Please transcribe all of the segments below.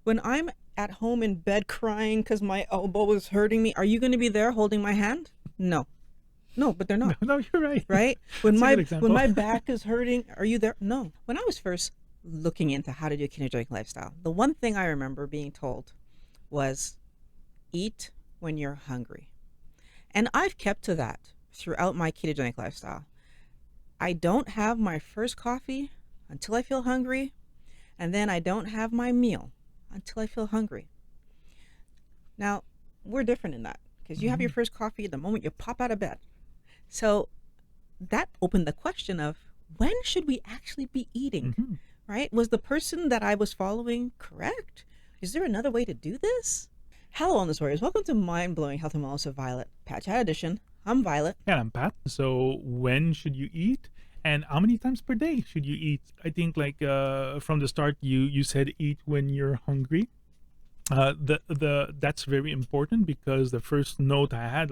When I'm at home in bed crying because my elbow is hurting me, are you going to be there holding my hand? No. No, but they're not. No, you're right. Right? When That's a good my example. when my back is hurting, are you there? No. When I was first looking into how to do a ketogenic lifestyle, the one thing I remember being told was eat when you're hungry. And I've kept to that throughout my ketogenic lifestyle. I don't have my first coffee until I feel hungry, and then I don't have my meal until I feel hungry. Now, we're different in that because you have your first coffee the moment you pop out of bed. So that opened the question of when should we actually be eating, right? Was the person that I was following correct? Is there another way to do this? Hello, Wellness Warriors. Welcome to Mind Blowing Health and Wellness with Violet, Pat Chat Edition. I'm Violet. And I'm Pat. So when should you eat? And how many times per day should you eat? I think from the start you said eat when you're hungry. That's very important because the first note I had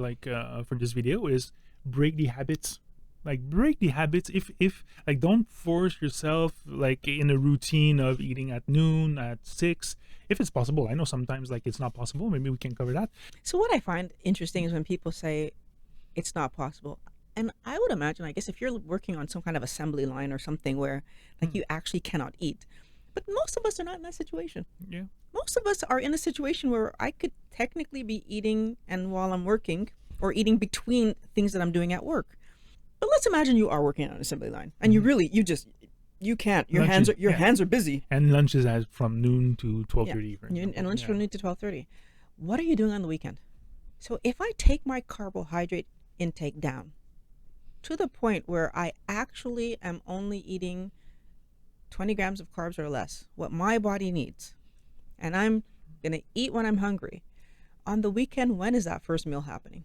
for this video is break the habits. Break the habits. If don't force yourself in a routine of eating at noon, at 6, if it's possible. I know sometimes it's not possible. Maybe we can cover that. So what I find interesting is when people say it's not possible. And I would imagine, I guess, if you're working on some kind of assembly line or something where you actually cannot eat. But most of us are not in that situation. Yeah. Most of us are in a situation where I could technically be eating and while I'm working or eating between things that I'm doing at work. But let's imagine you are working on an assembly line and you can't. Your hands are busy. And lunch is from noon to 12:30. Yeah. And lunch from noon to 12:30. What are you doing on the weekend? So if I take my carbohydrate intake down to the point where I actually am only eating 20 grams of carbs or less, what my body needs, and I'm going to eat when I'm hungry, on the weekend, when is that first meal happening?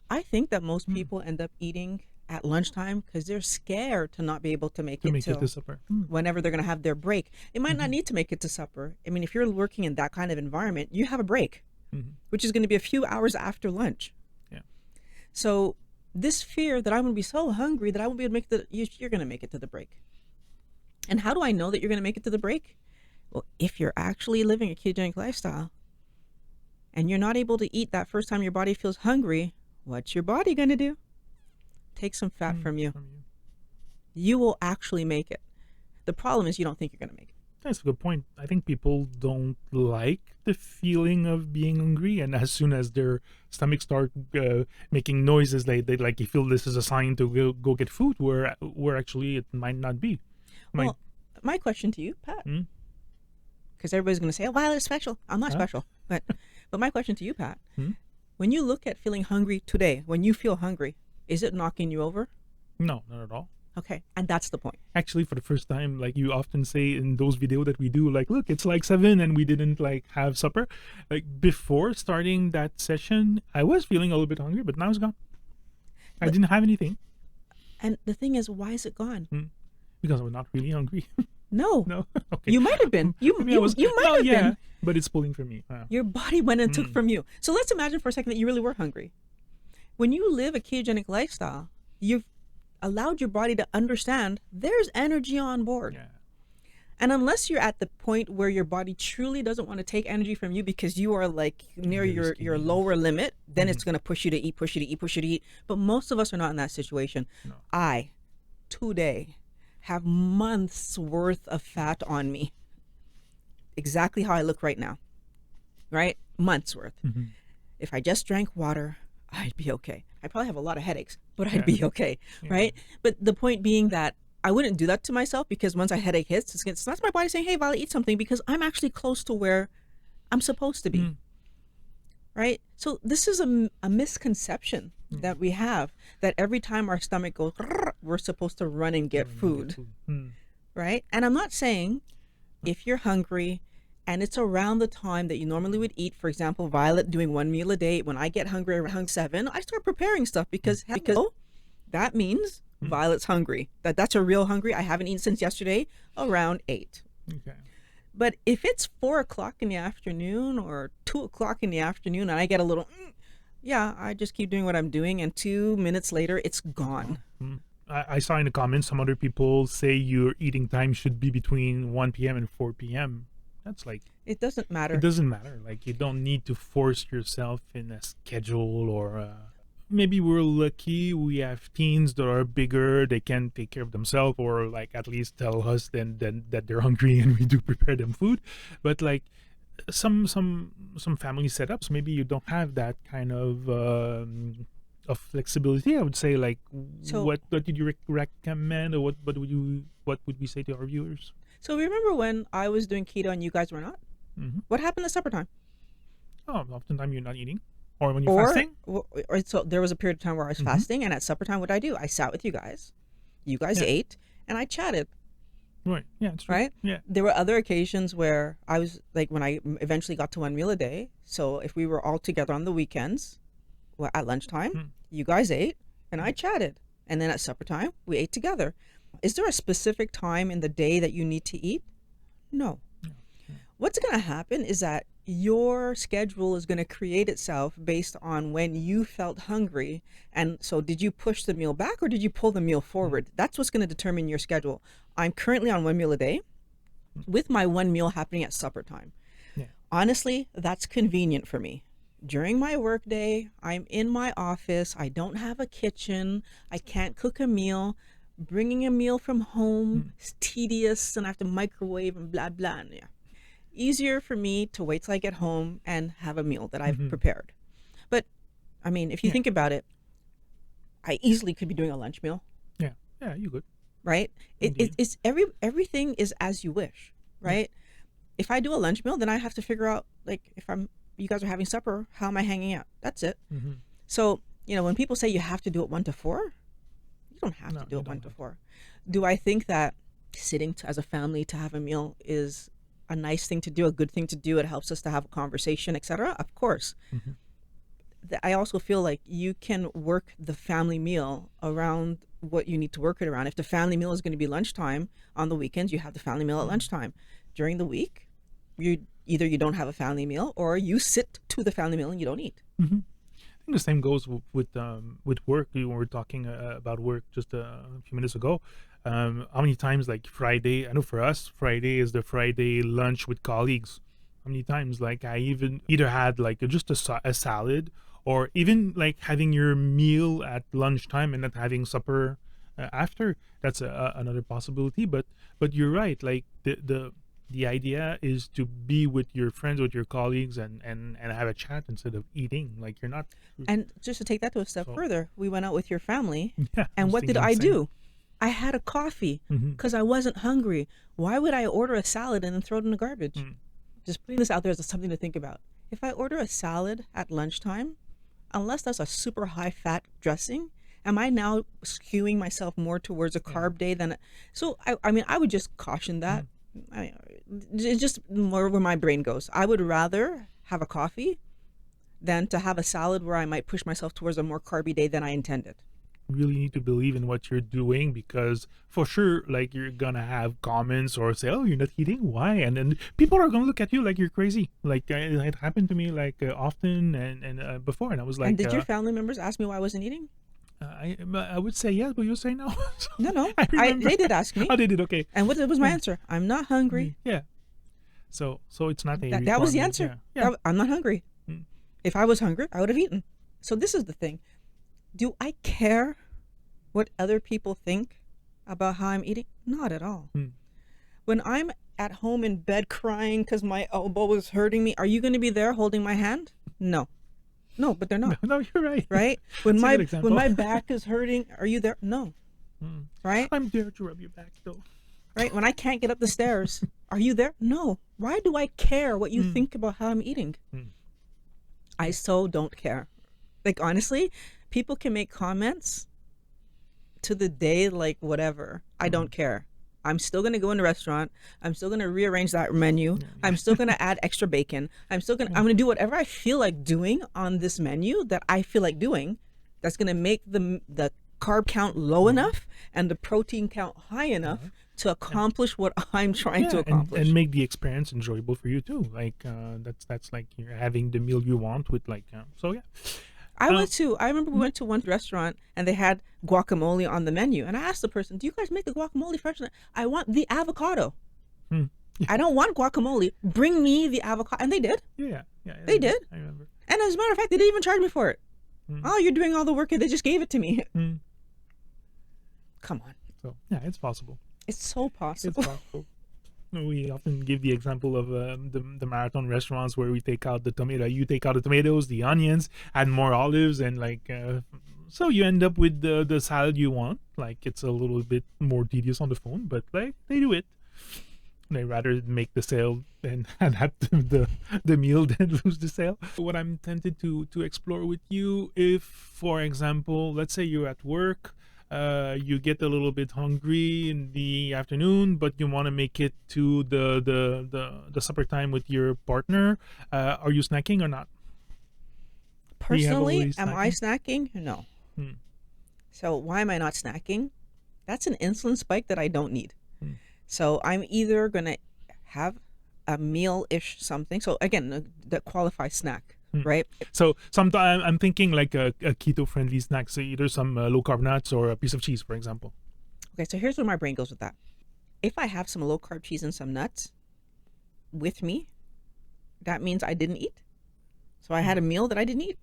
I think that most people end up eating at lunchtime because they're scared to not be able to make it to supper. Whenever they're going to have their break. It might not need to make it to supper. I mean, if you're working in that kind of environment, you have a break, which is going to be a few hours after lunch. Yeah. So this fear that I'm going to be so hungry that I won't be able to make you're going to make it to the break. And how do I know that you're going to make it to the break? Well, if you're actually living a ketogenic lifestyle and you're not able to eat that first time your body feels hungry, what's your body going to do? Take some fat from you. You will actually make it. The problem is you don't think you're going to make it. That's a good point. I think people don't like the feeling of being hungry, and as soon as their stomach start making noises, they you feel this is a sign to go get food, where actually it might not be. Well, my question to you, Pat, because everybody's going to say, "Oh, Violet's special." I'm not special, but my question to you, Pat, when you look at feeling hungry today, when you feel hungry, is it knocking you over? No, not at all. Okay, and that's the point. Actually, for the first time, you often say in those videos that we do, look, it's 7 and we didn't have supper. Before starting that session, I was feeling a little bit hungry, but now it's gone. I didn't have anything. And the thing is, why is it gone? Because I was not really hungry. No. Okay. You might have been. You might have been. But it's pulling from me. Your body went and took from you. So let's imagine for a second that you really were hungry. When you live a ketogenic lifestyle, you've allowed your body to understand there's energy on board. Yeah. And unless you're at the point where your body truly doesn't want to take energy from you because you are near your lower limit, then it's going to push you to eat. But most of us are not in that situation. No. I, today, have months worth of fat on me. Exactly how I look right now. Right? Months worth. If I just drank water, I'd be okay. I probably have a lot of headaches, but I'd be okay, right? But the point being that I wouldn't do that to myself because once a headache hits, that's my body saying, "Hey, Violet, eat something," because I'm actually close to where I'm supposed to be, right? So this is a misconception that we have, that every time our stomach goes, we're supposed to run and get food, right? And I'm not saying if you're hungry and it's around the time that you normally would eat, for example, Violet doing 1 meal a day. When I get hungry around 7, I start preparing stuff because that means Violet's hungry. That's a real hungry. I haven't eaten since yesterday around 8. Okay. But if it's 4 o'clock in the afternoon or 2 o'clock in the afternoon and I get a little, I just keep doing what I'm doing. And 2 minutes later, it's gone. I saw in the comments some other people say your eating time should be between 1 p.m. and 4 p.m. That's like, It doesn't matter. it doesn't matter. Like, you don't need to force yourself in a schedule, or maybe we're lucky we have teens that are bigger, they can take care of themselves, or like at least tell us then that they're hungry and we do prepare them food. But like some family setups, maybe you don't have that kind of flexibility. I would say, like, So- what did you recommend, or what would we say to our viewers? So remember when I was doing keto and you guys were not? Mm-hmm. What happened at supper time? Oh, oftentimes you're not eating, or when you're fasting. Or so there was a period of time where I was Mhm. fasting, and at supper time, what did I do? I sat with you guys. You guys Yeah. ate, and I chatted. Right. Yeah, it's true. Right? Yeah. There were other occasions where I was like, when I eventually got to one meal a day. So if we were all together on the weekends, well, at lunchtime, Mm. you guys ate, and I chatted, and then at supper time, we ate together. Is there a specific time in the day that you need to eat? No. What's going to happen is that your schedule is going to create itself based on when you felt hungry. And so did you push the meal back or did you pull the meal forward? That's what's going to determine your schedule. I'm currently on one meal a day with my one meal happening at supper time. Yeah. Honestly, that's convenient for me. During my work day, I'm in my office. I don't have a kitchen. I can't cook a meal. Bringing a meal from home is tedious, and I have to microwave and blah, blah. And yeah. Easier for me to wait till I get home and have a meal that I've prepared. But I mean, if you think about it, I easily could be doing a lunch meal, Yeah. Yeah, you good. right? It's everything is as you wish, right? If I do a lunch meal, then I have to figure out, like, if you guys are having supper, how am I hanging out? That's it. Mm-hmm. So, when people say you have to do it 1 to 4, you don't have No, to do you it 1 don't to have 4. Do I think that sitting as a family to have a meal is a nice thing to do, a good thing to do? It helps us to have a conversation, etc. Of course. Mm-hmm. I also feel like you can work the family meal around what you need to work it around. If the family meal is going to be lunchtime on the weekends, you have the family meal at lunchtime. During the week, you don't have a family meal, or you sit to the family meal and you don't eat. Mm-hmm. I think the same goes with work. We were talking about work just a few minutes ago. How many times, like, Friday? I know for us, Friday is the Friday lunch with colleagues. How many times, like, I even either had like just a salad, or even like having your meal at lunchtime and not having supper after. That's another possibility. But you're right. Like, the idea is to be with your friends, with your colleagues, and have a chat instead of eating. Like, you're not. And just to take that to a step further, we went out with your family, Yeah. and what did thinking I the same. do? I had a coffee Mhm. because I wasn't hungry. Why would I order a salad and then throw it in the garbage? Just putting this out there as something to think about. If I order a salad at lunchtime, unless that's a super high fat dressing, am I now skewing myself more towards a carb day than? So I mean, I would just caution that. It's just more where my brain goes. I would rather have a coffee than to have a salad where I might push myself towards a more carby day than I intended. Really need to believe in what you're doing, because for sure, like, you're gonna have comments or say, "Oh, you're not eating, why?" And then people are gonna look at you like you're crazy. Like, it happened to me, like, often and before, and I was like, And did your family members ask me why I wasn't eating? I would say yes, but you say no. So No. I remember. They did ask me. Oh, they did. Okay. And what was my answer? I'm not hungry. Yeah. So it's not a That was the requirement. answer. Yeah. I'm not hungry. Mm. If I was hungry, I would have eaten. So this is the thing. Do I care what other people think about how I'm eating? Not at all. Mm. When I'm at home in bed crying because my elbow is hurting me, are you going to be there holding my hand? No, but they're not. No, you're right. Right? When That's a my good example. when my back is hurting, are you there? No. Mm. Right? I'm there to rub your back, though. Right? When I can't get up the stairs, are you there? No. Why do I care what you think about how I'm eating? I so don't care. Like, honestly, people can make comments to the day, like, whatever. I don't care. I'm still going to go in the restaurant. I'm still going to rearrange that menu. I'm still going to add extra bacon. I'm going to do whatever I feel like doing on this menu that I feel like doing. That's going to make the carb count low enough and the protein count high enough to accomplish what I'm trying to accomplish. and make the experience enjoyable for you too. Like, that's like you're having the meal you want with, like, so yeah. I remember we went to one restaurant and they had guacamole on the menu. And I asked the person, "Do you guys make the guacamole fresh?" I want the avocado. I don't want guacamole. Bring me the avocado. And they did. Yeah. They did. I remember. And as a matter of fact, they didn't even charge me for it. Oh, you're doing all the work. They just gave it to me. Come on. So yeah, it's possible. It's so possible. It's possible. We often give the example of the marathon restaurants where we take out the tomato. You take out the tomatoes, the onions, add more olives, and so you end up with the salad you want. Like, it's a little bit more tedious on the phone, but like, they do it. They rather make the sale and adapt the meal than lose the sale. What I'm tempted to explore with you, if, for example, let's say you're at work, you get a little bit hungry in the afternoon, but you want to make it to the supper time with your partner. Are you snacking or not? Personally, am I snacking? No. So why am I not snacking? That's an insulin spike that I don't need. So I'm either going to have a meal-ish something. So again, that qualifies snack, right? So sometimes I'm thinking like a keto-friendly snack, so either some low-carb nuts or a piece of cheese, for example. Okay, so here's where my brain goes with that. If I have some low-carb cheese and some nuts with me, that means I didn't eat. So I had a meal that I didn't eat.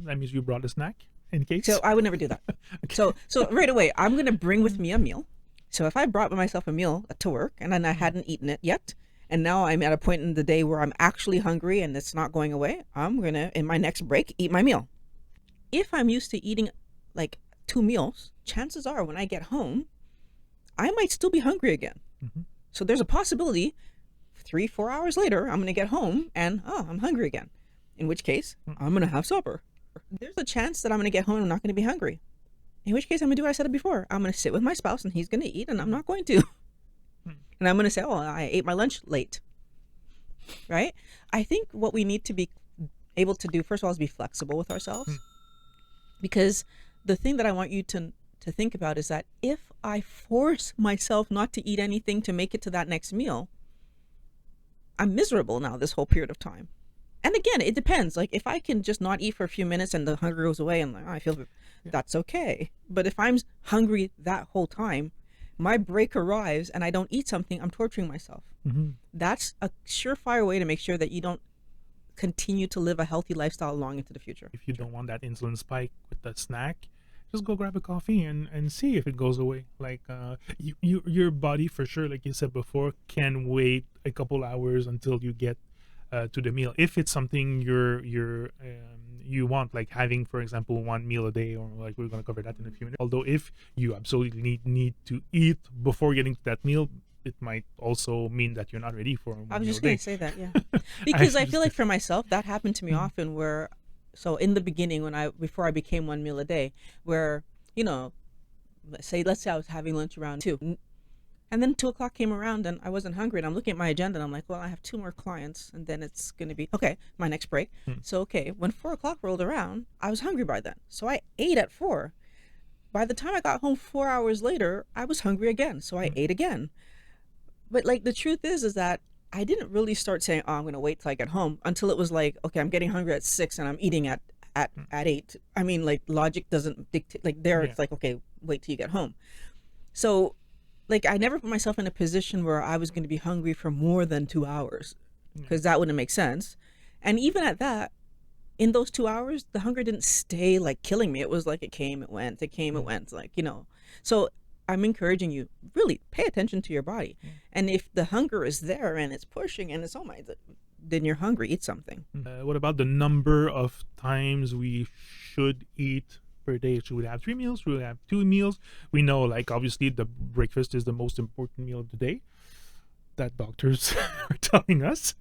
That means you brought a snack in case. So I would never do that. Okay. So right away, I'm going to bring with me a meal. So if I brought myself a meal to work and then I hadn't eaten it yet, and now I'm at a point in the day where I'm actually hungry and it's not going away, I'm going to, in my next break, eat my meal. If I'm used to eating like 2 meals, chances are when I get home, I might still be hungry again. So there's a possibility 3-4 hours later, I'm going to get home and, I'm hungry again. In which case, I'm going to have supper. There's a chance that I'm going to get home and I'm not going to be hungry. In which case, I'm going to do what I said before. I'm going to sit with my spouse and he's going to eat and I'm not going to. And I'm going to say, I ate my lunch late. Right? I think what we need to be able to do, first of all, is be flexible with ourselves. Because the thing that I want you to think about is that if I force myself not to eat anything to make it to that next meal, I'm miserable now this whole period of time. And again, it depends. Like, if I can just not eat for a few minutes and the hunger goes away and I feel that's okay. But if I'm hungry that whole time, my break arrives and I don't eat something, I'm torturing myself. That's a surefire way to make sure that you don't continue to live a healthy lifestyle long into the future. If you don't want that insulin spike with the snack, just go grab a coffee and see if it goes away. Like, your body, for sure, like you said before, can wait a couple hours until you get to the meal, if it's something you want, like having, for example, 1 meal a day, or like we're going to cover that in a few minutes. Although if you absolutely need to eat before getting to that meal, it might also mean that you're not ready for a meal. I was just going to say that, yeah. Because I feel like for myself, that happened to me often where, so in the beginning, before I became 1 meal a day, where, let's say I was having lunch around 2. And then 2 o'clock came around and I wasn't hungry, and I'm looking at my agenda and I'm like, well, I have 2 more clients and then it's going to be, okay, my next break. So, okay, when 4 o'clock rolled around, I was hungry by then. So I ate at 4. By the time I got home 4 hours later, I was hungry again. So I ate again. But like, the truth is that I didn't really start saying, I'm going to wait till I get home, until it was like, okay, I'm getting hungry at 6 and I'm eating at 8. I mean, like, logic doesn't dictate, like it's like, okay, wait till you get home. So, like, I never put myself in a position where I was going to be hungry for more than 2 hours, because that wouldn't make sense. And even at that, in those 2 hours, the hunger didn't stay like killing me. It was like it came, it went, it came, it went, like, So I'm encouraging you, really pay attention to your body. And if the hunger is there and it's pushing and it's, then you're hungry, eat something. What about the number of times we should eat per day? Should we have 3 meals? Should we have 2 meals? We know, like, obviously the breakfast is the most important meal of the day that doctors are telling us.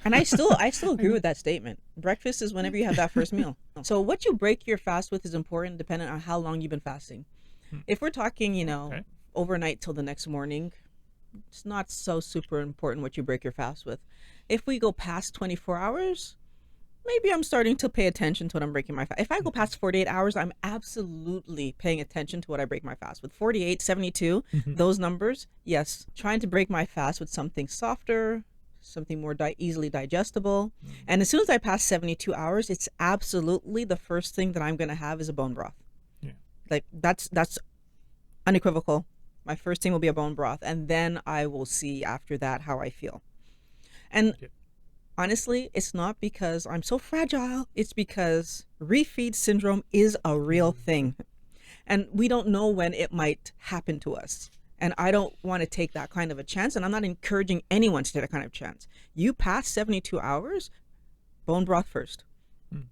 And I still agree with that statement. Breakfast is whenever you have that first meal. So what you break your fast with is important, depending on how long you've been fasting. If we're talking, overnight till the next morning, it's not so super important what you break your fast with. If we go past 24 hours, maybe I'm starting to pay attention to what I'm breaking my fast. If I go past 48 hours, I'm absolutely paying attention to what I break my fast with. 48, 72, those numbers, yes. Trying to break my fast with something softer, something more easily digestible. And as soon as I pass 72 hours, it's absolutely the first thing that I'm going to have is a bone broth. Like, that's unequivocal. My first thing will be a bone broth, and then I will see after that how I feel. And Okay. honestly, it's not because I'm so fragile. It's because refeed syndrome is a real thing. And we don't know when it might happen to us. And I don't want to take that kind of a chance. And I'm not encouraging anyone to take that kind of chance. You pass 72 hours, bone broth first. Mm.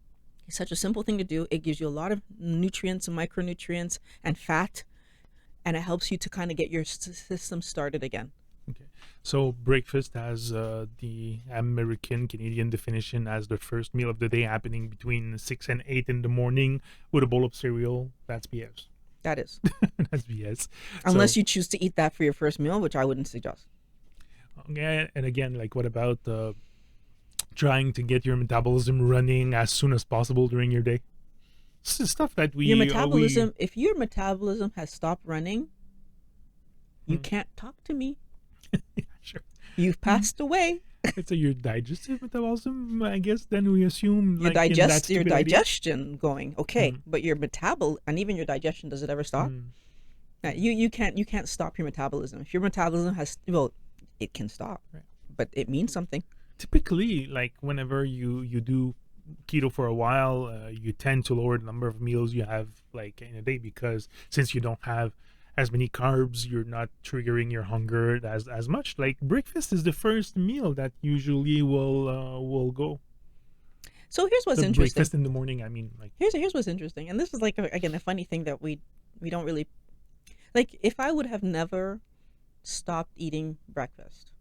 It's such a simple thing to do. It gives you a lot of nutrients and micronutrients and fat. And it helps you to kind of get your system started again. Okay. So breakfast as the American Canadian definition as the first meal of the day happening between 6 and 8 in the morning with a bowl of cereal. That's BS. That is. That's BS. Unless So, you choose to eat that for your first meal, which I wouldn't suggest. okay, and again, like what about trying to get your metabolism running as soon as possible during your day? This is stuff that Your metabolism, if your metabolism has stopped running, you Hmm. can't talk to me. Yeah, sure. You've passed away. So your digestive metabolism, I guess, then we assume Your like in that your stupid idea. digestion going okay, Mhm. but your and even your digestion, does it ever stop? Mm. You can't stop your metabolism. If your metabolism has, well, it can stop, Right. but it means something. Typically, like whenever you do keto for a while, you tend to lower the number of meals you have like in a day, because since you don't have as many carbs, you're not triggering your hunger as much. Like breakfast is the first meal that usually will go. So here's what's The interesting. breakfast in the morning, I mean, like Here's what's interesting, and this is like again a funny thing that we don't really like. If I would have never stopped eating breakfast,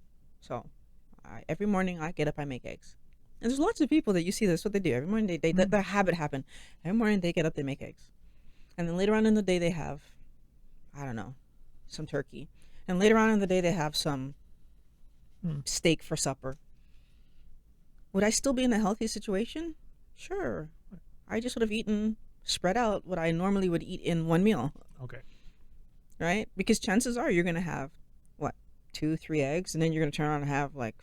so every morning I get up, I make eggs, and there's lots of people that you see that's what they do every morning. They their habit happen. Every morning they get up, they make eggs, and then later on in the day they have, I don't know, some turkey, and later on in the day they have some steak for supper. Would I still be in a healthy situation? Sure. I just would have eaten spread out what I normally would eat in one meal, okay. right? Because chances are you're going to have what, 2, 3 eggs, and then you're going to turn around and have like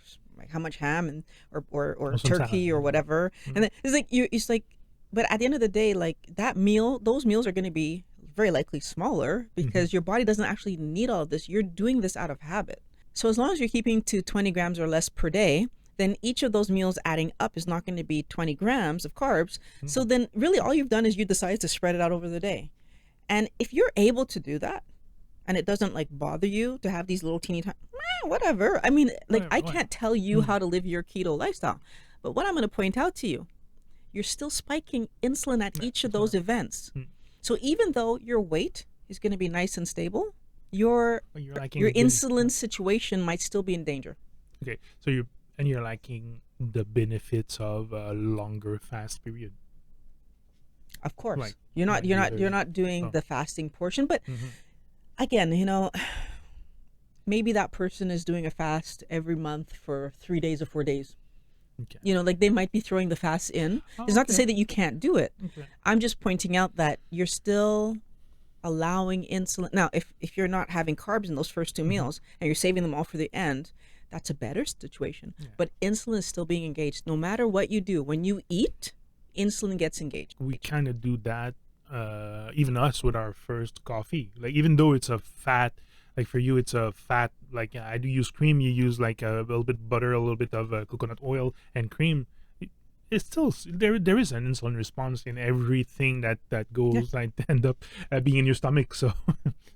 how much ham and or Some turkey salad. or whatever. Mm. And then it's like, but at the end of the day, like that meal, those meals are going to be very likely smaller because your body doesn't actually need all of this. You're doing this out of habit. So as long as you're keeping to 20 grams or less per day, then each of those meals adding up is not going to be 20 grams of carbs. So then really all you've done is you decide to spread it out over the day. And if you're able to do that and it doesn't like bother you to have these little teeny tiny, whatever. I mean, like I can't tell you how to live your keto lifestyle. But what I'm going to point out to you, you're still spiking insulin at each of those events. So even though your weight is going to be nice and stable, your lacking your the insulin situation might still be in danger. Okay, so you're lacking the benefits of a longer fast period. Of course, Like, you're not doing oh. the fasting portion, but again, maybe that person is doing a fast every month for 3 days or 4 days. Okay. Like they might be throwing the fast in. Oh, It's not to okay. say that you can't do it. Okay. I'm just pointing out that you're still allowing insulin. Now, if you're not having carbs in those first 2 meals and you're saving them all for the end, that's a better situation. Yeah. But insulin is still being engaged. No matter what you do, when you eat, insulin gets engaged. We kind of do that, even us with our first coffee. Like even though it's a fat, like for you it's a fat. Like I do use cream. You use like a little bit butter, a little bit of coconut oil, and cream. It's still there is an insulin response in everything that goes like end up being in your stomach. So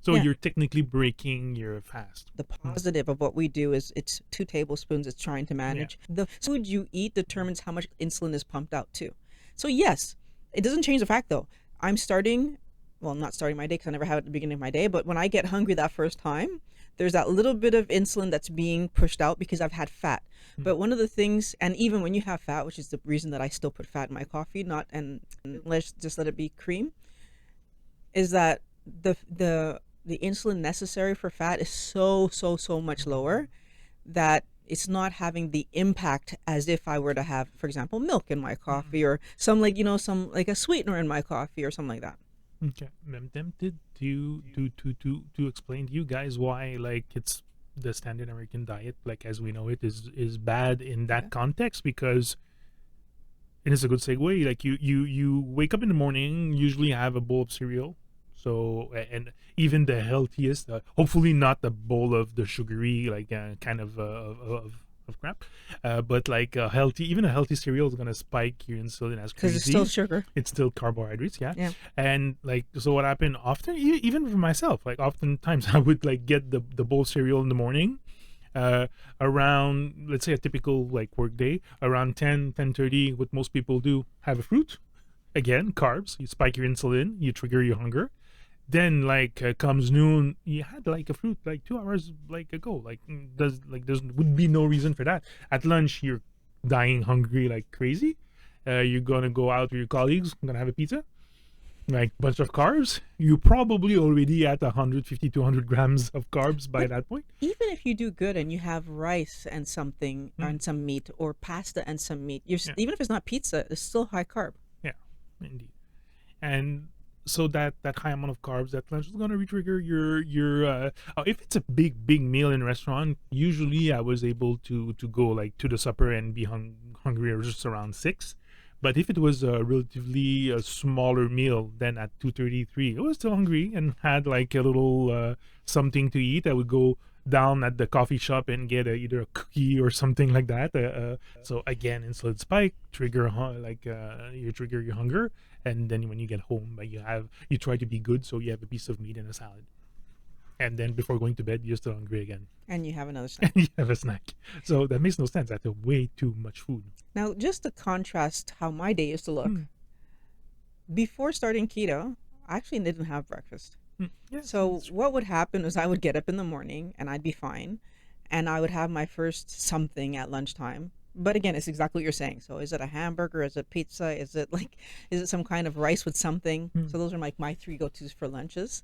Yeah. you're technically breaking your fast. The positive of what we do is it's 2 tablespoons it's trying to manage. The food you eat determines how much insulin is pumped out too. So yes, it doesn't change the fact though. I'm not starting my day because I never have it at the beginning of my day, but when I get hungry that first time, there's that little bit of insulin that's being pushed out because I've had fat. But one of the things, and even when you have fat, which is the reason that I still put fat in my coffee, and let's just let it be cream, is that the insulin necessary for fat is so much lower that it's not having the impact as if I were to have, for example, milk in my coffee or some like a sweetener in my coffee or something like that. Okay, I'm tempted to explain to you guys why like it's the standard American diet, like as we know it, is bad in that context, because it is a good segue. Like you wake up in the morning, usually have a bowl of cereal, So and even the healthiest, hopefully not the bowl of the sugary like kind of crap, but like even a healthy cereal is gonna spike your insulin as Because it's crazy. still sugar. It's still carbohydrates, yeah. Yeah. And like, so what happened often, even for myself, like oftentimes I would like get the bowl cereal in the morning, around, let's say a typical like work day, around 10:30. What most people do, have a fruit, again carbs, you spike your insulin, you trigger your hunger. Then like comes noon, you had like a fruit like 2 hours like ago. Like there's would be no reason for that. At lunch you're dying hungry like crazy. You're gonna go out with your colleagues, gonna have a pizza, like bunch of carbs. You probably already at 150 200 grams of carbs by But that point. even if you do good and you have rice and something Mm. and some meat, or pasta and some meat, Yeah. even if it's not pizza, it's still high carb. Yeah, indeed. And so that high amount of carbs at lunch is gonna retrigger your if it's a big meal in a restaurant, usually I was able to go like to the supper and be hungry just around 6. But if it was a relatively smaller meal, then at 2:33 I was still hungry and had like a little something to eat. I would go down at the coffee shop and get either a cookie or something like that. So again, insulin spike, you trigger your hunger, and then when you get home, you try to be good, so you have a piece of meat and a salad, and then before going to bed, you're still hungry again, And you have another snack. and you have a snack. So that makes no sense. That's way too much food. Now, just to contrast how my day used to look, Mm. before starting keto, I actually didn't have breakfast. Yeah, So that's true. what would happen is I would get up in the morning and I'd be fine, and I would have my first something at lunchtime. But again, it's exactly what you're saying. So is it a hamburger? Is it pizza? Is it some kind of rice with something? Mm. So those are like my three go-tos for lunches.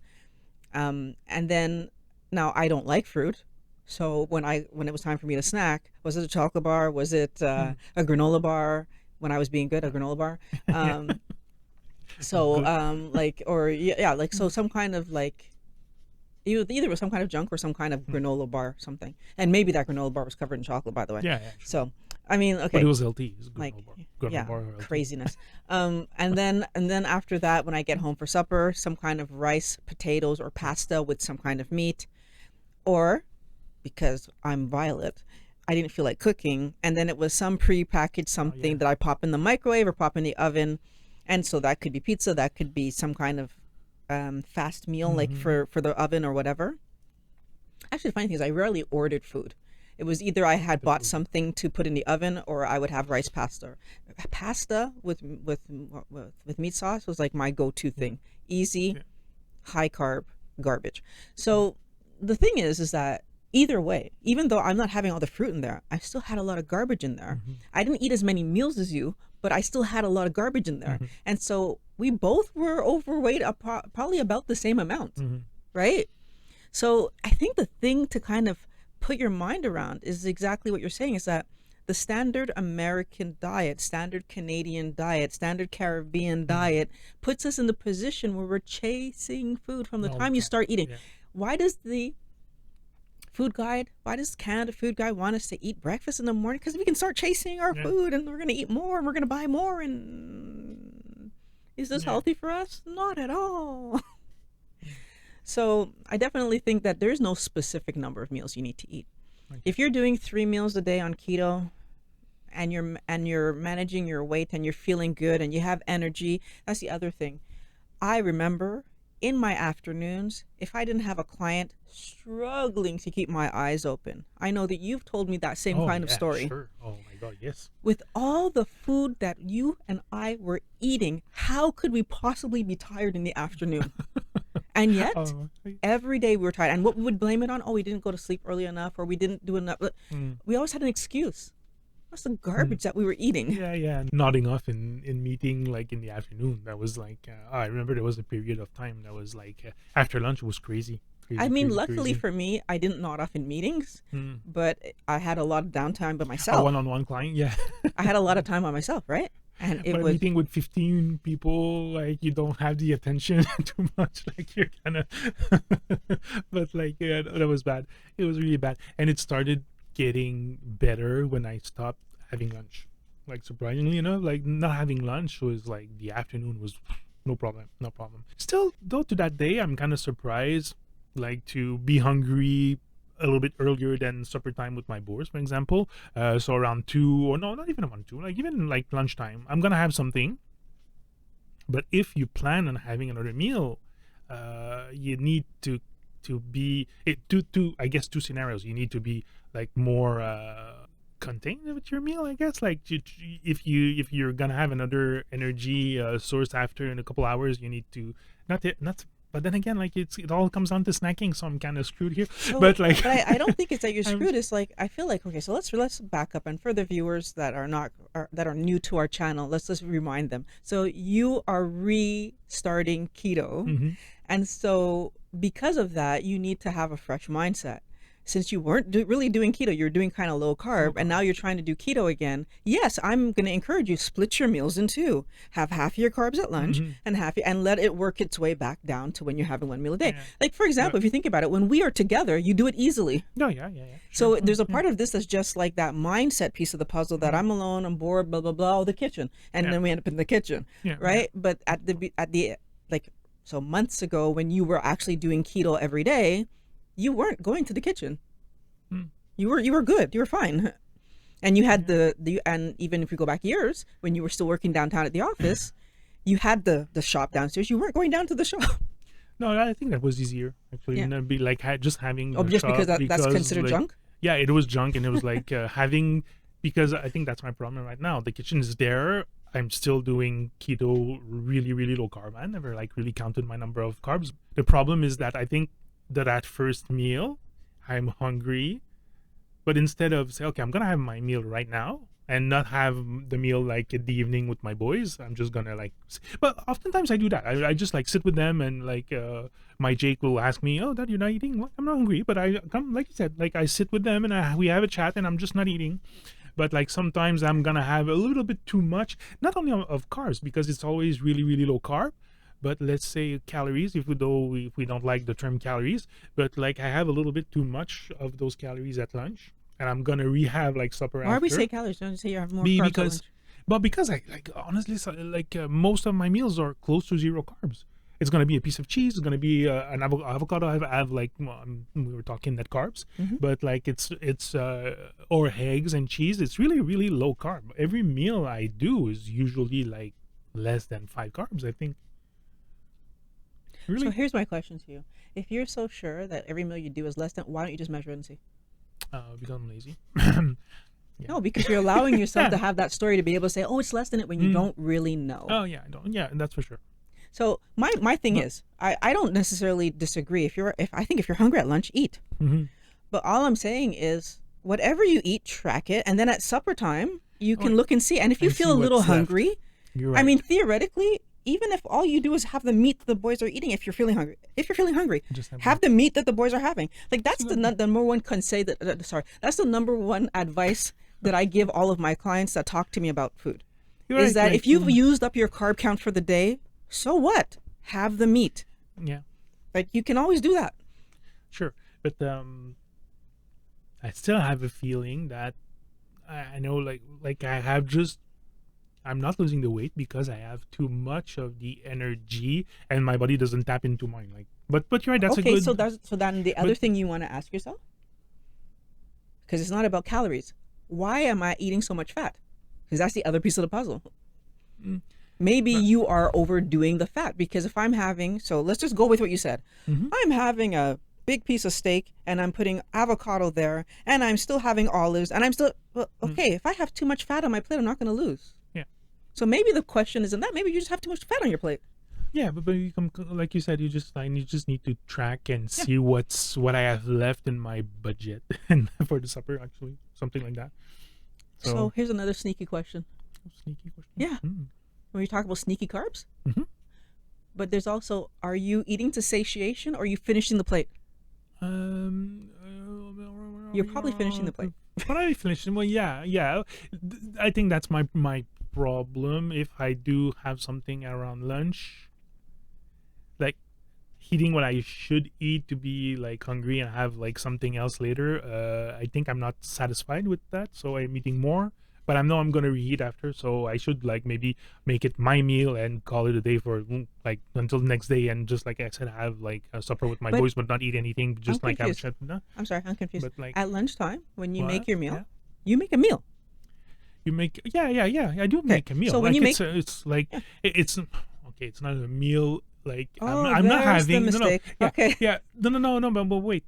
And then now I don't like fruit. So when it was time for me to snack, was it a chocolate bar? Was it a granola bar? When I was being good, a granola bar. Um, so Good. like, or yeah, like, so some kind of like, either with some kind of junk or some kind of granola bar, something. And maybe that granola bar was covered in chocolate, by the way. Yeah, sure. So I mean, But okay, it was healthy. It was a like, granola bar. yeah, Granola bar healthy. craziness. And then after that, when I get home for supper, some kind of rice, potatoes, or pasta with some kind of meat, or because I'm Violet, I didn't feel like cooking, and then it was some pre-packaged something yeah. that I pop in the microwave or pop in the oven. And so that could be pizza, that could be some kind of fast meal, like Mhm. for the oven or whatever. Actually, the funny thing is, I rarely ordered food. It was either I had bought something to put in the oven, or I would have rice pasta. Pasta with meat sauce was like my go-to thing. Easy, Yeah. high carb, garbage. So the thing is that either way, even though I'm not having all the fruit in there, I still had a lot of garbage in there. Mhm. I didn't eat as many meals as you, but I still had a lot of garbage in there. Mhm. And so we both were overweight, probably about the same amount, Mhm. right? So I think the thing to kind of put your mind around is exactly what you're saying, is that the standard American diet, standard Canadian diet, standard Caribbean diet puts us in the position where we're chasing food from the All the time you time. start eating. Yeah. Why does why does Canada Food Guide want us to eat breakfast in the morning? Because we can start chasing our Yeah. food, and we're going to eat more, and we're going to buy more. And is this Yeah. healthy for us? Not at all. So I definitely think that there's no specific number of meals you need to eat. Okay. If you're doing 3 meals a day on keto, and you're managing your weight, and you're feeling good, and you have energy, that's the other thing. I remember in my afternoons, if I didn't have a client, struggling to keep my eyes open. I know that you've told me that same Oh, kind of yeah, story. sure. Oh my God, yes. With all the food that you and I were eating, how could we possibly be tired in the afternoon? And yet, Oh, every day we were tired. And what we would blame it on, oh, we didn't go to sleep early enough, or we didn't do enough. mm. We always had an excuse. What's the garbage that we were eating? Yeah. Nodding off in meeting like in the afternoon. That was like I remember there was a period of time that was like after lunch was crazy. I mean, crazy, luckily crazy. for me, I didn't nod off in meetings, Mm. but I had a lot of downtime by A myself. one-on-one client, yeah. I had a lot of time by myself, right? And it But a was, meeting with 15 people, like you don't have the attention too much. Like you're kind of, but like yeah, that was bad. It was really bad, and it started getting better when I stopped having lunch. Like surprisingly enough, like not having lunch was like the afternoon was no problem, no problem. Still, though, to that day, I'm kind of surprised, like to be hungry a little bit earlier than supper time with my boys, for example. So around 2, or no, not even around 2, like even like lunchtime, I'm gonna have something. But if you plan on having another meal, you need to be it to I guess 2 scenarios. You need to be like more contained with your meal, I guess. Like if you're gonna have another energy source after in a couple hours, you need to not. But then again, like it all comes down to snacking, so I'm kind of screwed here. So, but like, but I don't think it's that you're I'm- screwed. It's like I feel like okay. So let's back up, and for the viewers that are not that are new to our channel, let's just remind them. So you are restarting keto, Mhm. and so because of that, you need to have a fresh mindset. Since you weren't really doing keto, you're doing kind of low carb, and now you're trying to do keto again. Yes, I'm going to encourage you, split your meals in two. Have half of your carbs at lunch and and let it work its way back down to when you're having one meal a day. Yeah. Like for example, if you think about it, when we are together, you do it easily. No, yeah. So Sure. there's a part of this that's just like that mindset piece of the puzzle that I'm alone, I'm bored, blah blah blah, the kitchen, and then we end up in the kitchen, Yeah, right? But at the like so months ago when you were actually doing keto every day, you weren't going to the kitchen. You were good. You were fine. And you had the and even if we go back years when you were still working downtown at the office, you had the shop downstairs. You weren't going down to the shop. No, I think that was easier actually. Yeah. And it'd be like just having Oh, the just because shop that's considered like, junk? Yeah, it was junk, and it was like having, because I think that's my problem right now. The kitchen is there. I'm still doing keto, really, really low carb. I never like really counted my number of carbs. The problem is that I think that first meal, I'm hungry, but instead of say, okay, I'm gonna have my meal right now and not have the meal like in the evening with my boys, I'm just gonna like. But oftentimes I do that. I just like sit with them, and like my Jake will ask me, "Oh, Dad, you're not eating?" Well, I'm not hungry, but I come, like you said, like I sit with them and we have a chat, and I'm just not eating. But like sometimes I'm gonna have a little bit too much, not only of carbs, because it's always really, really low carb, but let's say calories, if we don't like the term calories, but like I have a little bit too much of those calories at lunch, and I'm gonna rehab like supper Why after. we say calories? Don't you say you have more carbs at lunch? Because I like, honestly, so, like most of my meals are close to zero carbs. It's gonna be a piece of cheese. It's gonna be an avocado. I have like we were talking that carbs, but like it's or eggs and cheese. It's really, really low carb. Every meal I do is usually like less than 5 carbs, I think. Really? So here's my question to you: if you're so sure that every meal you do is less than, why don't you just measure it and see? Because I'm lazy. No, because you're allowing yourself Yeah. to have that story to be able to say, "Oh, it's less than it," when you don't really know. Oh yeah, I don't. Yeah, that's for sure. So my thing is, I don't necessarily disagree. If I think if you're hungry at lunch, eat. But all I'm saying is, whatever you eat, track it, and then at supper time, you can look and see. And if you and feel see a little what's left. hungry, You're I right. mean, theoretically, even if all you do is have the meat that the boys are eating, if you're feeling hungry, Just have have the meat that the boys are having. Like that's the number one conseil that sorry, that's the number one advice that I give all of my clients that talk to me about food. You're Is right, that like, if you've used up your carb count for the day, so what? Have the meat. yeah. Like you can always do that. Sure, but I still have a feeling that I know, like I'm not losing the weight because I have too much of the energy, and my body doesn't tap into mine. Like, but you're right. That's a Okay, good. so then the other but- thing you want to ask yourself, because it's not about calories. Why am I eating so much fat? Because that's the other piece of the puzzle. Maybe you are overdoing the fat, because if I'm having, so let's just go with what you said. I'm having a big piece of steak and I'm putting avocado there and I'm still having olives and I'm still, well, okay, if I have too much fat on my plate, I'm not going to lose. Yeah. So maybe the question isn't that, maybe you just have too much fat on your plate. Yeah, but you come, like you said, you just need to track and see what I have left in my budget and for the supper, actually, something like that. So here's another sneaky question. Sneaky question. Yeah. Mm. When you talk about sneaky carbs, Mhm. but there's also, are you eating to satiation or are you finishing the plate? You're probably finishing the plate. Probably finishing. Well, yeah. I think that's my problem. If I do have something around lunch, like eating what I should eat to be like hungry and have like something else later, I think I'm not satisfied with that, so I'm eating more. but I know I'm gonna reheat after, so I should like maybe make it my meal and call it a day for like until the next day, and just like I said, have like a supper with my But boys, but not eat anything, I'm just like have a confused. chat. No, I'm sorry, I'm confused. but like At lunchtime, when you what? make your meal, Yeah. you make a meal. You make yeah. I do Okay. make a meal. So when Like you make, it's like yeah. it's okay. It's not a meal. Like Oh, I'm not there's the having mistake. yeah Okay. yeah no but wait,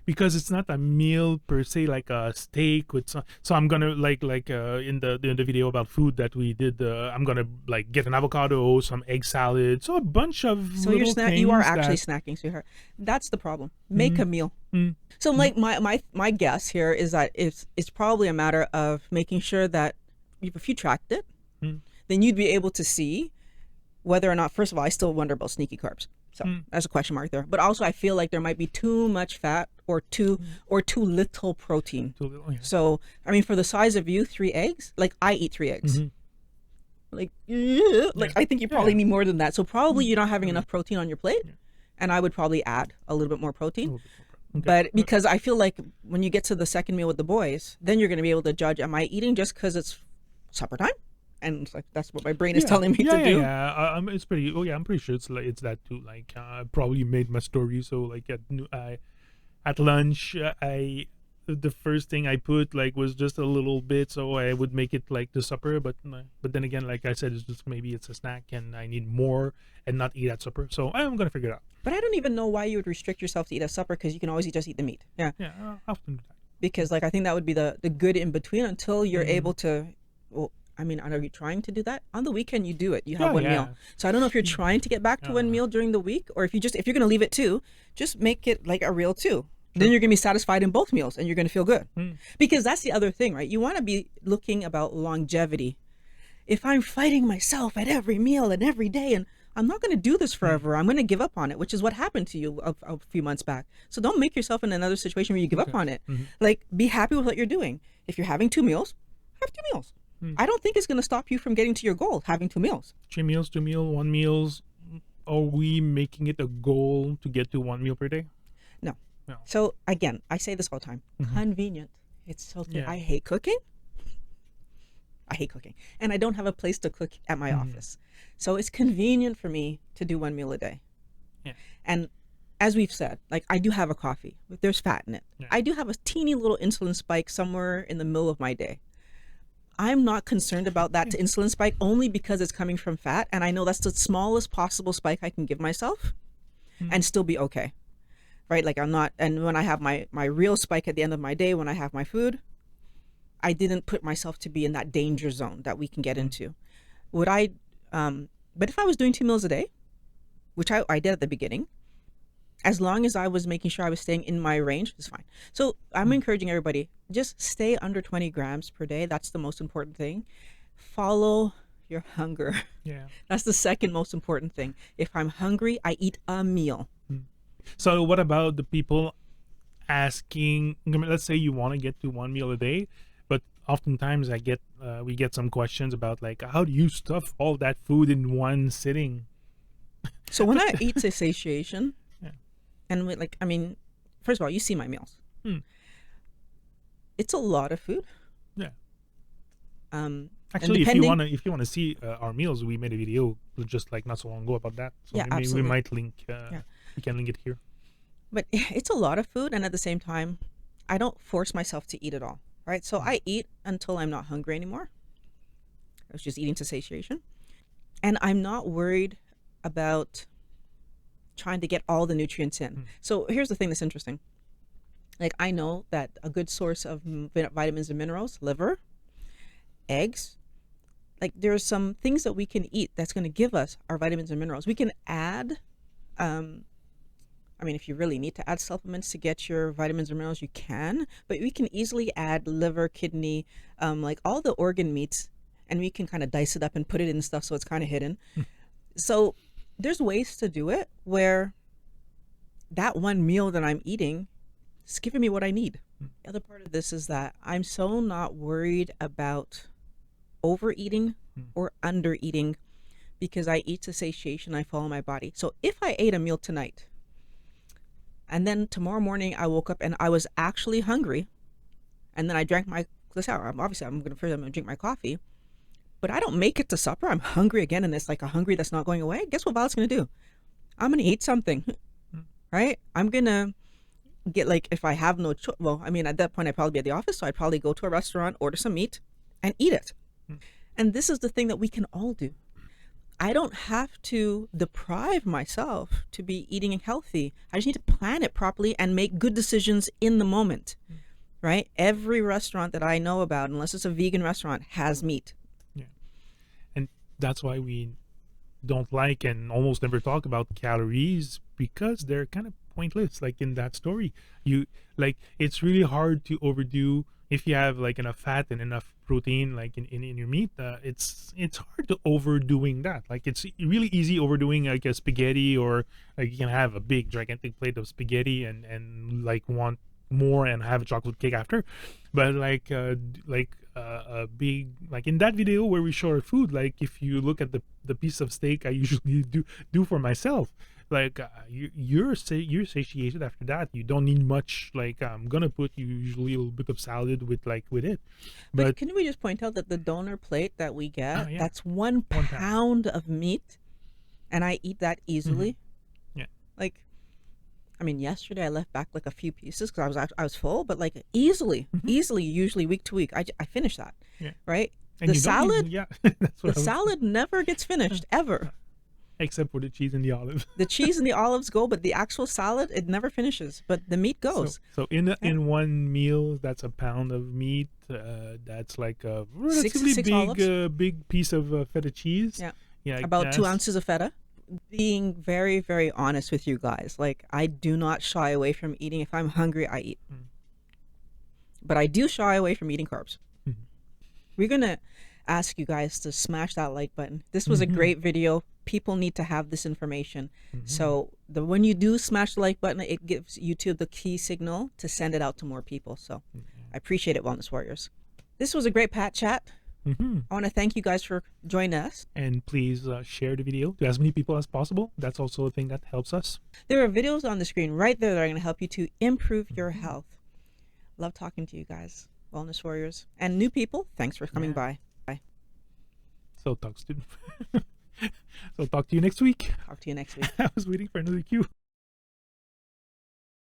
because it's not a meal per se, like a steak with some, so I'm gonna like in the video about food that we did, I'm gonna like get an avocado, some egg salad, so a bunch of So you're little you are things actually that snacking, sweetheart. That's the problem. Make a meal. mm, So mm, like my guess here is that it's probably a matter of making sure that if you tracked it, mm, then you'd be able to see whether or not, first of all, I still wonder about sneaky carbs. So mm, there's a question mark there. But also I feel like there might be too much fat or too little protein. too little, yeah. So I mean, for the size of you, 3 eggs, like I eat 3 eggs. Mhm. Like Yeah. I think you probably Yeah. need more than that. So probably you're not having Yeah. enough protein on your plate. Yeah. And I would probably add a little bit more A protein. little bit more. Okay. But because I feel like when you get to the second meal with the boys, then you're going to be able to judge, am I eating just because it's supper time? And it's like, that's what my brain is telling me to do. Yeah. It's pretty. Oh yeah, I'm pretty sure it's that too. Like, I probably made my story. So like at lunch, the first thing I put like was just a little bit, so I would make it like the supper. But then again, like I said, it's just maybe it's a snack, and I need more and not eat at supper. So I'm gonna figure it out. But I don't even know why you would restrict yourself to eat at supper, because you can always just eat the meat. Yeah. Yeah, I'll often do that. Because like I think that would be the good in between until you're Mhm. able to, well, I mean, are you trying to do that? On the weekend you do it. You have Yeah, one yeah. meal. So I don't know if you're trying to get back to one Uh, meal during the week, or if you're going to leave it two, just make it like a real two. Then you're going to be satisfied in both meals and you're going to feel good. Mm. Because that's the other thing, right? You want to be looking about longevity. If I'm fighting myself at every meal and every day, and I'm not going to do this forever, I'm going to give up on it, which is what happened to you a few months back. So don't make yourself in another situation where you give up Okay. on it. Mhm. Like, be happy with what you're doing. If you're having 2 meals, have 2 meals. Mm. I don't think it's going to stop you from getting to your goal, having 2 meals. 3 meals, 2 meal, 1 meals. Are we making it a goal to get to 1 meal per day? No. No. So again, I say this all the time. Mhm. Convenient. It's so good. Yeah. I hate cooking. And I don't have a place to cook at my Mhm. office. So it's convenient for me to do 1 meal a day. Yeah. And as we've said, like I do have a coffee, but there's fat in it. Yeah. I do have a teeny little insulin spike somewhere in the middle of my day. I'm not concerned about that insulin spike only because it's coming from fat, and I know that's the smallest possible spike I can give myself and still be okay. Right? Like I'm not, and when I have my real spike at the end of my day, when I have my food, I didn't put myself to be in that danger zone that we can get into. Would I, but if I was doing 2 meals a day, which I did at the beginning, as long as I was making sure I was staying in my range, it's fine. So I'm encouraging everybody, just stay under 20 grams per day. That's the most important thing. Follow your hunger. Yeah. That's the second most important thing. If I'm hungry, I eat a meal. So what about the people asking? I mean, let's say you want to get to 1 meal a day, but oftentimes we get some questions about like, how do you stuff all that food in one sitting? So when I eat to satiation, Yeah. and I mean, first of all, you see my meals. It's a lot of food. Yeah. And Actually, depending, if you wanna see our meals, we made a video just like not so long ago about that. So Yeah, maybe we absolutely. might link. Yeah. We can link it here. but it's a lot of food, and at the same time, I don't force myself to eat it all. Right? So I eat until I'm not hungry anymore. I was just eating to satiation, and I'm not worried about trying to get all the nutrients in. So here's the thing that's interesting. Like I know that a good source of vitamins and minerals, liver, eggs, like there's some things that we can eat that's going to give us our vitamins and minerals. We can add, I mean, if you really need to add supplements to get your vitamins and minerals, you can, but we can easily add liver, kidney, like all the organ meats, and we can kind of dice it up and put it in stuff so it's kind of hidden. So there's ways to do it where that 1 meal that I'm eating is giving me what I need. The other part of this is that I'm so not worried about overeating or under eating because I eat to satiation. I follow my body. So if I ate a meal tonight and then tomorrow morning I woke up and I was actually hungry, and then I drank Because obviously I'm gonna drink my coffee, but I don't make it to supper. I'm hungry again, and it's like a hungry that's not going away. Guess what Violet's gonna do? I'm gonna eat something, right? I'm gonna get, like, if I have no choice. Well, I mean, at that point I'd probably be at the office, so I'd probably go to a restaurant, order some meat, and eat it. And this is the thing that we can all do. I don't have to deprive myself to be eating healthy. I just need to plan it properly and make good decisions in the moment, right? Every restaurant that I know about, unless it's a vegan restaurant, has meat. Yeah. And that's why we don't like and almost never talk about calories, because they're kind of pointless. Like in that story, it's really hard to overdo. If you have like enough fat and enough protein, like in your meat, it's hard to overdoing that. Like it's really easy overdoing like a spaghetti, or like you can have a big gigantic plate of spaghetti and like want more and have a chocolate cake after. But a big, like in that video where we show our food, like if you look at the piece of steak I usually do for myself, like you're satiated after that. You don't need much. Like I'm gonna put usually a little bit of salad with it. But can we just point out that the donor plate that we get, yeah. that's 1 pound of meat, and I eat that easily. Yeah. Like, I mean, yesterday I left back like a few pieces because I was full, but like easily, usually week to week, I finish that. Yeah. Right. And the salad, that's what the salad never gets finished ever. Except for the cheese and the olive. The cheese and the olives go, but the actual salad, it never finishes. But the meat goes. So in one meal, that's a pound of meat. That's like a relatively big piece of feta cheese. Yeah. Yeah. About 2 ounces of feta. Being very, very honest with you guys, like I do not shy away from eating. If I'm hungry, I eat. But I do shy away from eating carbs. We're gonna ask you guys to smash that like button. This was a great video. People need to have this information. So when you do smash the like button, it gives YouTube the key signal to send it out to more people. So I appreciate it, Wellness Warriors. This was a great Pat chat. I want to thank you guys for joining us. And please share the video to as many people as possible. That's also a thing that helps us. There are videos on the screen right there that are going to help you to improve your health. Love talking to you guys, Wellness Warriors. And new people, thanks for coming by. Bye. So talk to you next week. Talk to you next week. I was waiting for another cue.